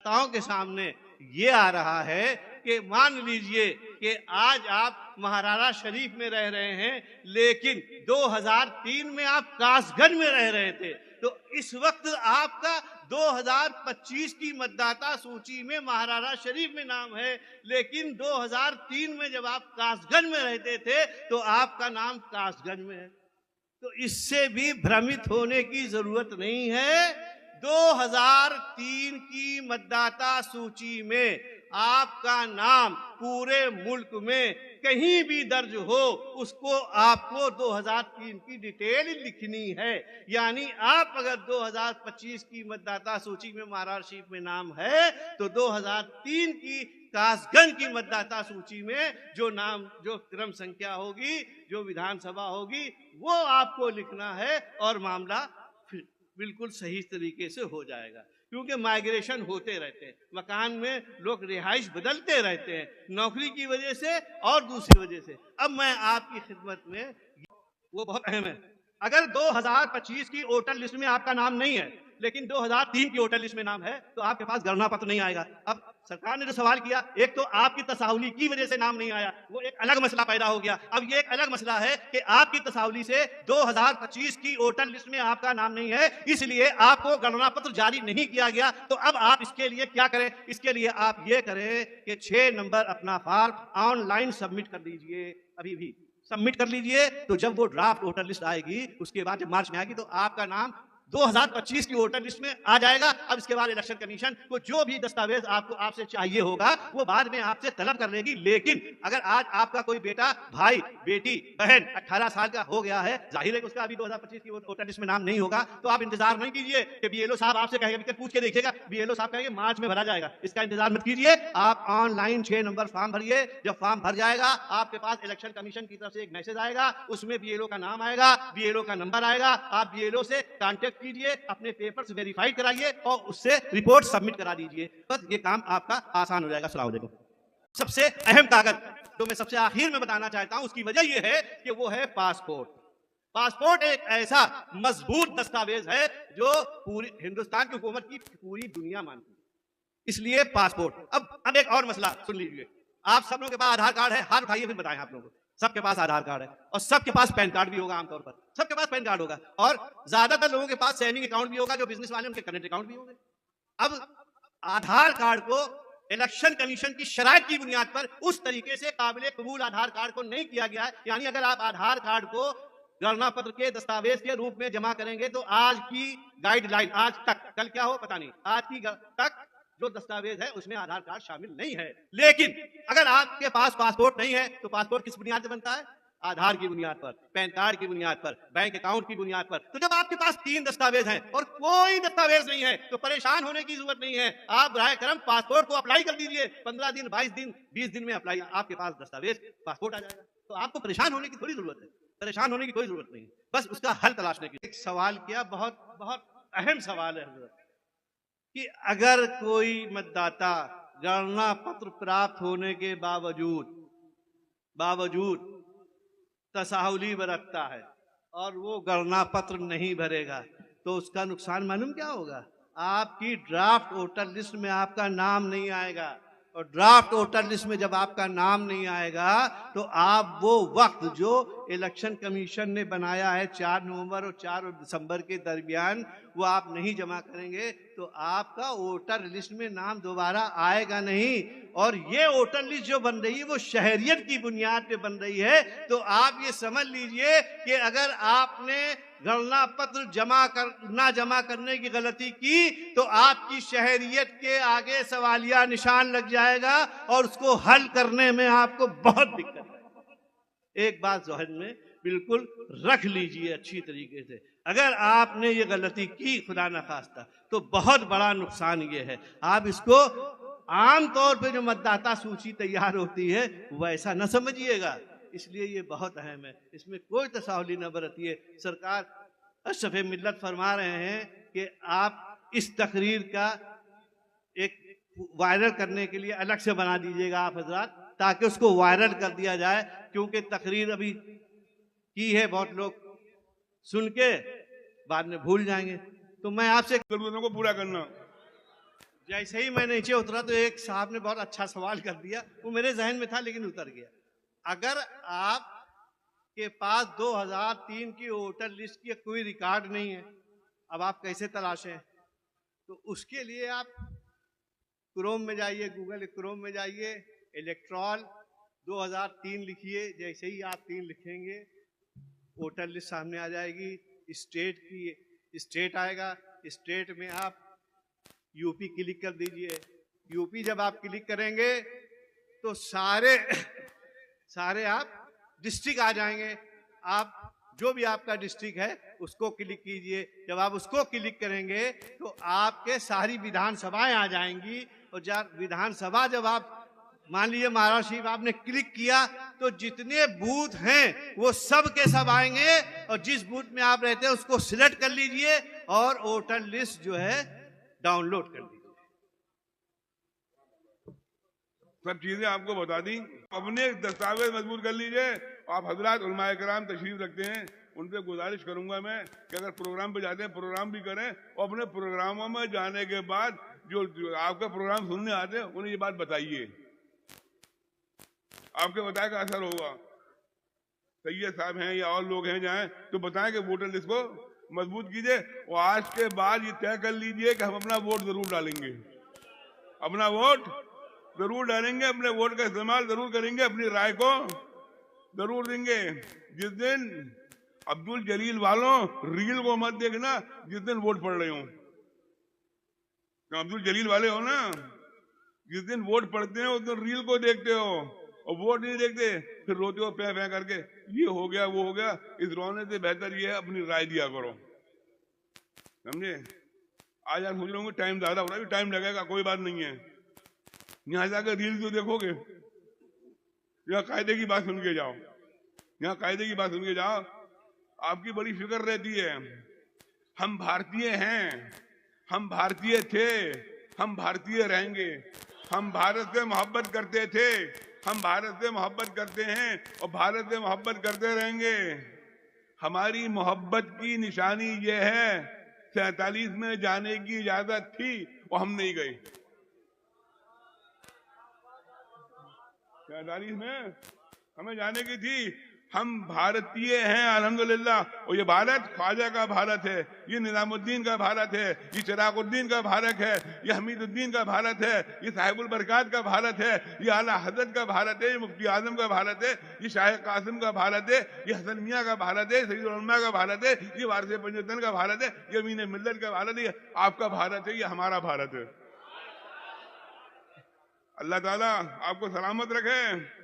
ताओं के सामने ये आ रहा है कि मान लीजिए कि आज आप महाराणा शरीफ में रह रहे हैं, लेकिन 2003 में आप कासगंज में रह रहे थे। तो इस वक्त आपका 2025 की मतदाता सूची में महाराणा शरीफ में नाम है, लेकिन 2003 में जब आप कासगंज में रहते थे तो आपका नाम कासगंज में है। तो इससे भी भ्रमित होने की जरूरत नहीं है। 2003 की मतदाता सूची में आपका नाम पूरे मुल्क में कहीं भी दर्ज हो, उसको आपको 2003 की डिटेल लिखनी है। यानी आप अगर 2025 की मतदाता सूची में महाराणा शरीफ में नाम है तो 2003 की कासगंज की मतदाता सूची में जो नाम, जो क्रम संख्या होगी, जो विधानसभा होगी, वो आपको लिखना है और मामला बिल्कुल सही तरीके से हो जाएगा। क्योंकि माइग्रेशन होते रहते हैं, मकान में लोग रिहाइश बदलते रहते हैं, नौकरी की वजह से और दूसरी वजह से। अब मैं आपकी खिदमत में, वो बहुत अहम है, अगर 2025 की वोटर लिस्ट में आपका नाम नहीं है लेकिन 2003 की वोटर लिस्ट में नाम है तो आपके पास गणना पत्र नहीं आएगा। अब सरकार ने जो सवाल किया, एक तो आपकी तसाहुली की वजह से नाम नहीं आया, वो एक अलग मसला पैदा हो गया। अब ये एक अलग मसला है कि आपकी तसाहुली से 2025 की वोटर लिस्ट में आपका नाम नहीं है, इसलिए आपको गणना पत्र जारी नहीं किया गया। तो अब आप इसके लिए क्या करें? इसके लिए आप ये करें कि 6 नंबर अपना फॉर्म ऑनलाइन सबमिट कर दीजिए, अभी भी सबमिट कर लीजिए। तो जब वो ड्राफ्ट वोटर लिस्ट आएगी, उसके बाद जब मार्च में आएगी, तो आपका नाम 2025 की वोटर लिस्ट में आ जाएगा। अब इसके बाद इलेक्शन कमीशन को जो भी दस्तावेज आपसे चाहिए होगा वो बाद में आपसे तलब कर लेगी। लेकिन अगर आज आपका कोई बेटा, भाई, बेटी, बहन 18 साल का हो गया है, जाहिर है कि उसका अभी 2025 की वोटर लिस्ट में नाम नहीं होगा, तो आप इंतजार नहीं कीजिए कि बीएलओ साहब आपसे कहेंगे, पूछ के देखिएगा, बीएलओ साहब कहेंगे मार्च में भरा जाएगा। इसका इंतजार मत कीजिए, आप ऑनलाइन 6 नंबर फॉर्म भरिए। जब फॉर्म भर जाएगा, आपके पास इलेक्शन कमीशन की तरफ से एक मैसेज आएगा, उसमें बीएलओ का नाम आएगा, बीएलओ का नंबर आएगा। आप बीएलओ से कांटेक्ट कीजिए, अपने पेपर्स वेरीफाई कराइए और उससे रिपोर्ट सबमिट करा दीजिए। बस ये काम आपका आसान हो जाएगा। अस्सलाम वालेकुम। सबसे अहम कागज जो मैं सबसे आखिर में बताना चाहता हूं, उसकी वजह यह है कि वो है पासपोर्ट। पासपोर्ट एक ऐसा मजबूत दस्तावेज है जो पूरी हिंदुस्तान की हुकूमत की पूरी दुनिया मानती है, इसलिए पासपोर्ट। अब एक और मसला सुन लीजिए। आप सब लोगों के पास आधार कार्ड है? हाथ उठाइए, फिर बताएं आप लोगों को। सबके पास आधार कार्ड है और सबके पास पैन कार्ड भी होगा, आमतौर पर सबके पास पैन कार्ड होगा, और ज्यादातर लोगों के पास सेविंग अकाउंट भी होगा, जो बिजनेस वाले उनके करंट अकाउंट भी होंगे। अब आधार कार्ड को इलेक्शन कमीशन की शराइत की बुनियाद पर उस तरीके से काबिल कबूल आधार कार्ड को नहीं किया गया है। यानी अगर आप आधार कार्ड को गणना पत्र के दस्तावेज के रूप में जमा करेंगे तो आज की गाइडलाइन, आज तक, कल क्या हो पता नहीं, आज की तक जो दस्तावेज है उसमें आधार कार्ड शामिल नहीं है। लेकिन अगर आपके पास पासपोर्ट नहीं है तो पासपोर्ट किस बुनियाद पर बनता है? आधार की बुनियाद पर, पैन कार्ड की बुनियाद पर, बैंक अकाउंट की बुनियाद पर। तो जब आपके पास 3 दस्तावेज हैं और कोई दस्तावेज नहीं है तो परेशान होने की जरूरत नहीं है। आप बराए करम पासपोर्ट को अप्लाई कर दीजिए, 15 दिन, 22 दिन, 20 दिन में अप्लाई, आपके पास दस्तावेज, पासपोर्ट आ जाएगा। तो आपको परेशान होने की थोड़ी जरूरत है, परेशान होने की कोई जरूरत नहीं है, बस उसका हल तलाशने की। एक सवाल किया, बहुत बहुत अहम सवाल है कि अगर कोई मतदाता गणना पत्र प्राप्त होने के बावजूद तसाहुली बरतता है और वो गणना पत्र नहीं भरेगा तो उसका नुकसान मालूम क्या होगा? आपकी ड्राफ्ट वोटर लिस्ट में आपका नाम नहीं आएगा, और ड्राफ्ट वोटर लिस्ट में जब आपका नाम नहीं आएगा तो आप वो वक्त जो इलेक्शन कमीशन ने बनाया है 4 नवंबर और 4 दिसंबर के दरमियान, वो आप नहीं जमा करेंगे तो आपका वोटर लिस्ट में नाम दोबारा आएगा नहीं। और ये वोटर लिस्ट जो बन रही है वो शहरियत की बुनियाद पे बन रही है। तो आप ये समझ लीजिए कि अगर आपने गणना पत्र जमा करने की गलती की तो आपकी शहरियत के आगे सवालिया निशान लग जाएगा और उसको हल करने में आपको बहुत दिक्कत है। एक बात ज़हन में बिल्कुल रख लीजिए अच्छी तरीके से, अगर आपने ये गलती की खुदा न खास्ता तो बहुत बड़ा नुकसान ये है। आप इसको आमतौर पे जो मतदाता सूची तैयार होती है वैसा न समझिएगा, इसलिए ये बहुत अहम है, इसमें कोई तसाहुली न बरतिए। सरकार अशरफ मिल्लत फरमा रहे हैं कि आप इस तकरीर का एक वायरल करने के लिए अलग से बना दीजिएगा आप हजरात, ताकि उसको वायरल कर दिया जाए, क्योंकि तकरीर अभी की है, बहुत लोग सुन के बाद में भूल जाएंगे। तो मैं आपसे जरूरतों को पूरा करना जैसे ही मैं नीचे उतरा तो एक साहब ने बहुत अच्छा सवाल कर दिया, वो मेरे जहन में था लेकिन उतर गया। अगर आप के पास 2003 की वोटर लिस्ट की कोई रिकॉर्ड नहीं है, अब आप कैसे तलाशें? तो उसके लिए आप क्रोम में जाइए, गूगल क्रोम में जाइए, इलेक्ट्रॉल 2003 लिखिए। जैसे ही आप 3 लिखेंगे वोटर लिस्ट सामने आ जाएगी। स्टेट की स्टेट आएगा, स्टेट में आप यूपी क्लिक कर दीजिए। यूपी जब आप क्लिक करेंगे तो सारे आप डिस्ट्रिक्ट आ जाएंगे। आप जो भी आपका डिस्ट्रिक्ट है उसको क्लिक कीजिए। जब आप उसको क्लिक करेंगे तो आपके सारी विधानसभाएं आ जाएंगी। और विधानसभा जब आप मान लीजिए महाराष्ट्र आपने क्लिक किया तो जितने बूथ हैं वो सब के सब आएंगे। और जिस बूथ में आप रहते हैं उसको सिलेक्ट कर लीजिए और वोटर लिस्ट जो है डाउनलोड कर दीजिए। सब चीजें आपको बता दी। अपने दस्तावेज मजबूत कर लीजिए। आप हजरात उलमाए कराम तशरीफ रखते हैं, उनसे गुजारिश करूंगा मैं कि अगर प्रोग्राम पे जाते हैं प्रोग्राम भी करें और अपने प्रोग्रामों में जाने के बाद जो आपका प्रोग्राम सुनने आते हैं उन्हें ये बात बताइए। आपके बताए का असर होगा। सैयद साहब हैं या और लोग हैं जाएं तो बताएं कि वोटर लिस्ट को मजबूत कीजिए। और आज के बाद ये तय कर लीजिए कि हम अपना वोट जरूर डालेंगे, अपना वोट जरूर डालेंगे, अपने वोट का इस्तेमाल जरूर करेंगे, अपनी राय को जरूर देंगे। जिस दिन अब्दुल जलील वालों रील को मत देखना जिस दिन वोट पड़ रहे हो। अब्दुल जलील वाले हो ना, जिस दिन वोट पड़ते हैं उस दिन रील को देखते हो और वोट नहीं देखते, फिर रोते हो पै करके ये हो गया वो हो गया। इस रोने से बेहतर ये है अपनी राय दिया करो, समझे। आज आप सोच रहे होंगे टाइम ज्यादा हो रहा है, टाइम लगेगा, कोई बात नहीं है। यहाँ जाकर रील जो देखोगे, यहाँ कायदे की बात सुन के जाओ, यहाँ कायदे की बात सुन के जाओ। आपकी बड़ी फिक्र रहती है। हम भारतीय हैं, हम भारतीय थे, हम भारतीय रहेंगे। हम भारत से मोहब्बत करते थे, हम भारत से मोहब्बत करते हैं और भारत से मोहब्बत करते रहेंगे। हमारी मोहब्बत की निशानी यह है 47 में जाने की इजाजत थी और हम नहीं गए। 47 में हमें जाने की थी। हम भारतीय हैं अल्हम्दुलिल्लाह। और ये भारत ख्वाजा का भारत है, ये निजामुद्दीन का भारत है, ये चिरागुद्दीन का भारत है, ये हमीदुद्दीन का भारत है, ये साहिबुल बरकात का भारत है, ये आला हजरत का भारत है, ये मुफ्ती आजम का भारत है, ये शाह कासिम का भारत है, ये हसन मियाँ का भारत है, सईदुल उलमा का भारत है, ये वारिस पंजतन का भारत है, ये अमीन मिल्लत का भारत है, ये आपका भारत है, ये हमारा भारत है। अल्लाह ताला आपको सलामत रखे।